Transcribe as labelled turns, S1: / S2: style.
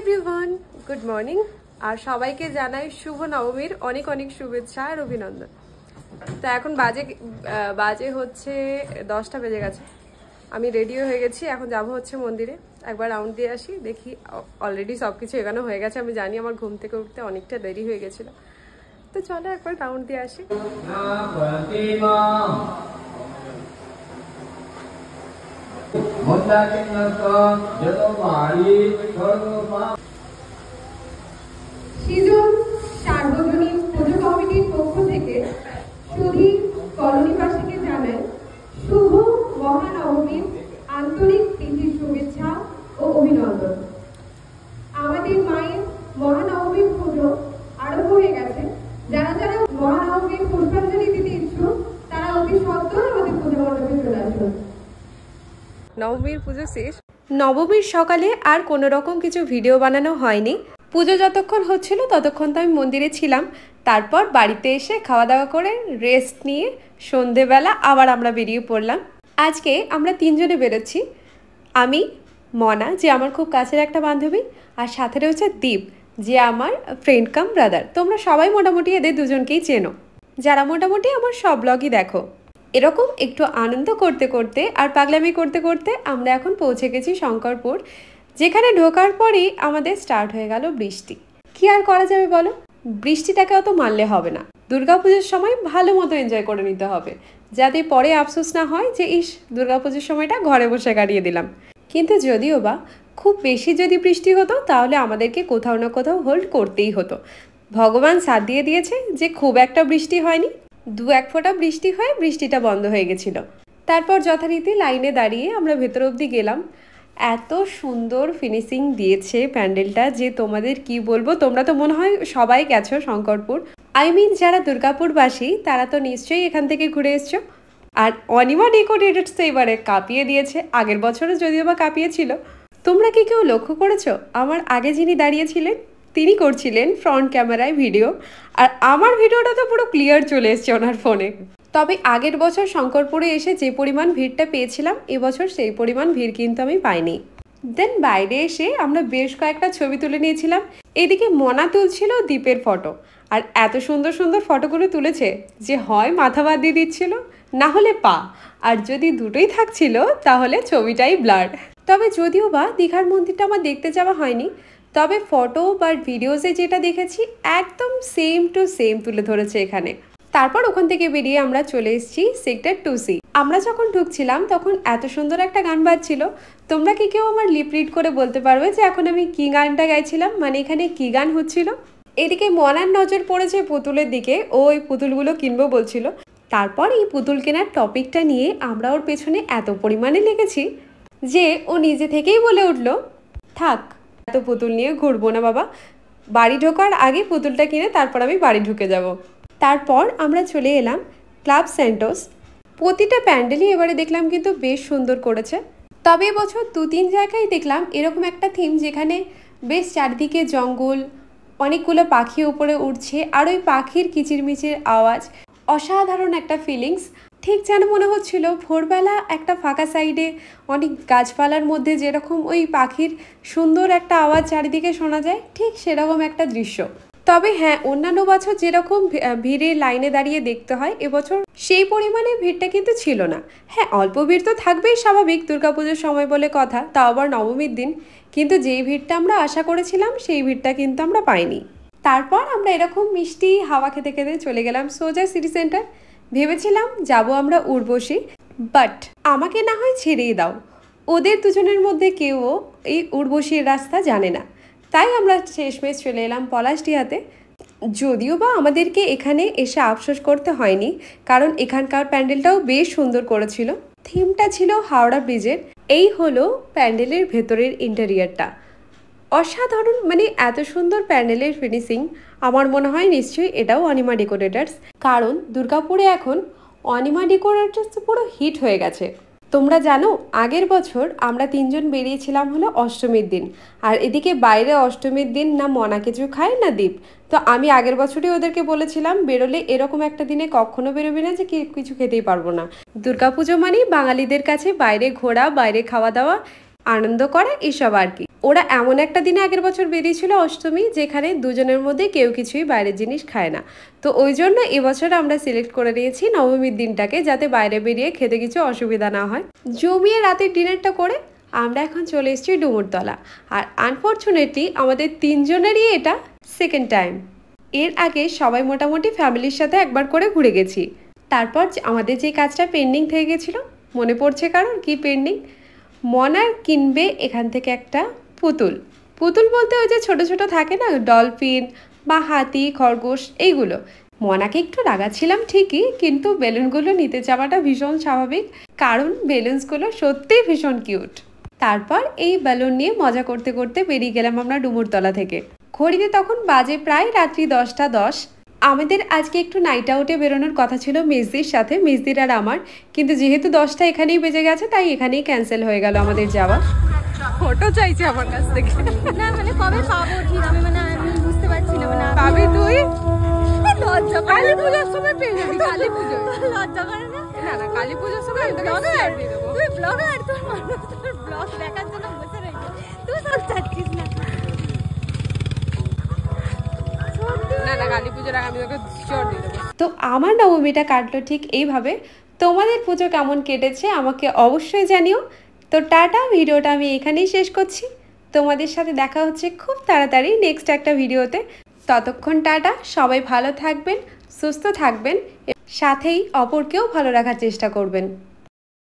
S1: Everyone, good morning. আর সবাইকে জানাই শুভ নবমীর অনেক অনেক শুভেচ্ছা আর অভিনন্দন। তো এখন বাজে হচ্ছে 10টা বেজে গেছে। আমি রেডিও হয়ে গেছি, এখন যাব হচ্ছে মন্দিরে, একবার রাউন্ড দিয়ে আসি। দেখি অলরেডি সব কিছু এখানে হয়ে গেছে, আমি জানি আমার ঘুম থেকে উঠতে অনেকটা দেরি হয়ে গেছিলো। তো চলো একবার রাউন্ড দিয়ে আসি।
S2: সৃজন সার্বজনীন পুজো কমিটির পক্ষ থেকে সুধীর কলোনিবাসীকে জানাই শুভ মহানবমীর আন্তরিক প্রীতির শুভেচ্ছা ও অভিনন্দন। আমাদের মায়ের মহানবমীর পুজো আরম্ভ হয়ে গেছে। যারা যারা মহানবমীর পুষ্পাঞ্জলি দিতে ইচ্ছুক তারা অতি সত্বর আমাদের পুজো মণ্ডপে চলে আসুন।
S1: নবমীর পুজো শেষ। নবমীর সকালে আর কোনো রকম কিছু ভিডিও বানানো হয়নি। পুজো যতক্ষণ হচ্ছিল ততক্ষণ তো আমি মন্দিরে ছিলাম। তারপর বাড়িতে এসে খাওয়া দাওয়া করে রেস্ট নিয়ে সন্ধেবেলা আবার আমরা বেরিয়ে পড়লাম। আজকে আমরা 3 জনে বেরোচ্ছি। আমি, মনা যে আমার খুব কাছের একটা বান্ধবী, আর সাথে রয়েছে দীপ যে আমার ফ্রেন্ড কাম ব্রাদার। তোমরা সবাই মোটামুটি এদের দুজনকেই চেনো, যারা মোটামুটি আমার সব ব্লগই দেখো। এরকম একটু আনন্দ করতে করতে আর পাগলামি করতে করতে আমরা এখন পৌঁছে গেছি শঙ্করপুর, যেখানে ঢোকার পরেই আমাদের স্টার্ট হয়ে গেল বৃষ্টি। কি আর করা যাবে বলো, বৃষ্টিটাকে অত মানলে হবে না। দুর্গাপুজোর সময় ভালো মতো এনজয় করে নিতে হবে, যাতে পরে আফসোস না হয় যে ইস দুর্গাপুজোর সময়টা ঘরে বসে কাটিয়ে দিলাম। কিন্তু যদিও বা খুব বেশি যদি বৃষ্টি হতো তাহলে আমাদেরকে কোথাও না কোথাও হোল্ড করতেই হতো। ভগবান সাথ দিয়ে দিয়েছে যে খুব একটা বৃষ্টি হয়নি, 2-1 ফোঁটা বৃষ্টি হয়ে বৃষ্টিটা বন্ধ হয়ে গেছিল। তারপর যথারীতি লাইনে দাঁড়িয়ে আমরা ভেতর অবধি গেলাম। এত সুন্দর ফিনিশিং দিয়েছে প্যান্ডেলটা যে তোমাদের কি বলবো। তোমরা তো মনে হয় সবাই গেছো শঙ্করপুর, যারা দুর্গাপুরবাসী তারা তো নিশ্চয়ই এখান থেকে ঘুরে এসছো। আর অনিমা ডেকোরেটরস তো এবারে কাঁপিয়ে দিয়েছে, আগের বছরও যদিও বা কাঁপিয়েছিল। তোমরা কি কেউ লক্ষ্য করেছো আমার আগে যিনি দাঁড়িয়েছিলেন তিনি করছিলেন ফ্রন্ট ক্যামেরায় ভিডিও, আর আমার ভিডিওটা তো পুরো ক্লিয়ার চলে এসছে ওনার ফোনে। তবে আগের বছর শঙ্করপুরে এসে যে পরিমাণ ভিড়টা পেয়েছিলাম এবছর সেই পরিমাণ ভিড় কিন্তু আমি পাইনি। দেন বাইরে এসে আমরা বেশ কয়েকটা ছবি তুলে নিয়েছিলাম। এদিকে মনা তুলছিল দ্বীপের ফটো, আর এত সুন্দর সুন্দর ফটোগুলো তুলেছে যে হয় মাথা বাদ দিয়ে দিচ্ছিল, না হলে পা, আর যদি দুটোই থাকছিল তাহলে ছবিটাই ব্লার। তবে যদিও বা দীঘার মন্দিরটা আমার দেখতে যাওয়া হয়নি, তবে ফটো বা ভিডিওসে যেটা দেখেছি একদম সেম টু সেম তুলে ধরেছে এখানে। তারপর ওখান থেকে বেরিয়ে আমরা চলে এসেছি সেক্টর 2C। আমরা যখন ঢুকছিলাম তখন এত সুন্দর একটা গান বাজছিল। তোমরা কি কেউ আমার লিপ রিড করে বলতে পারবে যে এখন আমি কি গানটা গাইছিলাম, মানে এখানে কি গান হচ্ছিল? এদিকে মনার নজর পড়েছে পুতুলের দিকে, ও ওই পুতুলগুলো কিনবো বলছিল। তারপর এই পুতুল কেনার টপিকটা নিয়ে আমরা ওর পেছনে এত পরিমাণে লেগেছি যে ও নিজে থেকেই বলে উঠল, থাক এত পুতুল নিয়ে ঘুরবো না বাবা, বাড়ি ঢোকার আগে পুতুলটা কিনে তারপর আমি বাড়ি ঢুকে যাব। তারপর আমরা চলে এলাম ক্লাব সেন্টোস। প্রতিটা প্যান্ডেলই এবারে দেখলাম কিন্তু বেশ সুন্দর করেছে। তবে এবছর 2-3 জায়গায় দেখলাম এরকম একটা থিম যেখানে বেশ চারদিকে জঙ্গল, অনেকগুলো পাখি উপরে উঠছে, আর ওই পাখির কিচিরমিচির আওয়াজ, অসাধারণ একটা ফিলিংস। ঠিক যেন মনে হচ্ছিল ভোরবেলা একটা ফাঁকা সাইডে অনেক গাছপালার মধ্যে যেরকম ওই পাখির সুন্দর একটা আওয়াজ চারিদিকে শোনা যায়, ঠিক সেরকম একটা দৃশ্য। তবে হ্যাঁ, অন্যান্য বছর যেরকম ভিড়ে লাইনে দাঁড়িয়ে দেখতে হয় এবছর সেই পরিমাণে ভিড়টা কিন্তু ছিল না। হ্যাঁ, অল্প ভিড় তো থাকবেই, স্বাভাবিক, দুর্গাপুজোর সময় বলে কথা, তাও আবার নবমীর দিন। কিন্তু যেই ভিড়টা আমরা আশা করেছিলাম সেই ভিড়টা কিন্তু আমরা পাইনি। তারপর আমরা এরকম মিষ্টি হাওয়া খেতে খেতে চলে গেলাম সোজা সিটি সেন্টার। ভেবেছিলাম যাব আমরা উর্বশী, বাট আমাকে না হয় ছেড়েই দাও, ওদের দুজনের মধ্যে কেউ এই উর্বশীর রাস্তা জানে না। তাই আমরা শেষমেশ চলে এলাম পলাশডিহাতে। যদিও বা আমাদেরকে এখানে এসে আফসোস করতে হয়নি, কারণ এখানকার প্যান্ডেলটাও বেশ সুন্দর করেছিল। থিমটা ছিল হাওড়া ব্রিজের। এই হলো প্যান্ডেলের ভেতরের ইন্টেরিয়ারটা, অসাধারণ, মানে এত সুন্দর প্যান্ডেলের ফিনিশিং। আমার মনে হয় নিশ্চয়ই এটাও অনিমা ডেকোরেটার্স, কারণ দুর্গাপুরে এখন অনিমা ডেকোরেটার্স পুরো হিট হয়ে গেছে। তোমরা জানো আগের বছর আমরা 3 জন বেরিয়েছিলাম হলো অষ্টমীর দিন, আর এদিকে বাইরে অষ্টমীর দিন না মনা কিছু খায় না দীপ। তো আমি আগের বছরই ওদেরকে বলেছিলাম বেরোলে এরকম একটা দিনে কখনো বেরোবি না যে কিছু খেতেই পারবো না। দুর্গাপুজো মানেই বাঙালিদের কাছে বাইরে ঘোরা, বাইরে খাওয়া দাওয়া, আনন্দ করা, এসব আর কি। ওরা এমন একটা দিনে আগের বছর বেরিয়েছিল অষ্টমী, যেখানে দুজনের মধ্যে কেউ কিছুই বাইরের জিনিস খায় না। তো ওই জন্য এবছর আমরা সিলেক্ট করে নিয়েছি নবমীর দিনটাকে, যাতে বাইরে বেরিয়ে খেতে কিছু অসুবিধা না হয়। জমিয়ে রাতের ডিনারটা করে আমরা এখন চলে এসেছি ডুমুরতলা। আর আনফর্চুনেটলি আমাদের তিনজনেরই এটা সেকেন্ড টাইম। এর আগে সবাই মোটামুটি ফ্যামিলির সাথে একবার করে ঘুরে গেছি। তারপর আমাদের যে কাজটা পেন্ডিং থেকে গেছিলো, মনে পড়ছে কারণ কি পেন্ডিং? মনার কিনবে এখান থেকে একটা পুতুল। পুতুল বলতে ওই যে ছোট ছোট থাকে না, ডলফিন বা হাতি, খরগোশ, এইগুলো। মনাকে একটু রাগাচ্ছিলাম ঠিকই, কিন্তু বেলুনগুলো নিতে যাওয়াটা ভীষণ স্বাভাবিক, কারণ বেলুনসগুলো সত্যিই ভীষণ কিউট। তারপর এই বেলুন নিয়ে মজা করতে করতে বেরিয়ে গেলাম আমরা ডুমুরতলা থেকে। ঘড়িতে তখন বাজে প্রায় রাত্রি 10টা 10। আমাদের আজকে একটু নাইট আউটে বেরোনোর কথা ছিল মেজদির সাথে, মেজদির আর আমার, কিন্তু যেহেতু 10টা এখানেই বেজে গেছে তাই এখানেই ক্যান্সেল হয়ে গেল আমাদের যাওয়া। ফটো চাইছে আমার কাছ থেকে।
S2: না মানে কবে পাবো ঠিক আমি বুঝতে পারছি না।
S1: পাবি তুই?
S2: লজ্জা
S1: কালী পূজার সময় পেয়ে যাবি। কালী পুজো
S2: লজ্জা করে না?
S1: না কালী পূজার সময় আমি তোকে শেয়ার দিয়ে দেবো।
S2: তুই ব্লগার, তোর মানুষ তোর ব্লগ দেখার জন্য বসে রয়েছে, তুই সব চাচ্ছিস না।
S1: না কালী পুজোর আগে আমি তোকে শেয়ার দিয়ে দেবো। তো আমার নবমীটা কাটলো ঠিক এইভাবে। তোমাদের পুজো কেমন কেটেছে আমাকে অবশ্যই জানিও। তো টাটা, ভিডিওটা আমি এখানেই শেষ করছি। তোমাদের সাথে দেখা হচ্ছে খুব তাড়াতাড়ি নেক্সট একটা ভিডিওতে। ততক্ষণ টাটা, সবাই ভালো থাকবেন, সুস্থ থাকবেন, সাথেই অপরকেও ভালো রাখার চেষ্টা করবেন।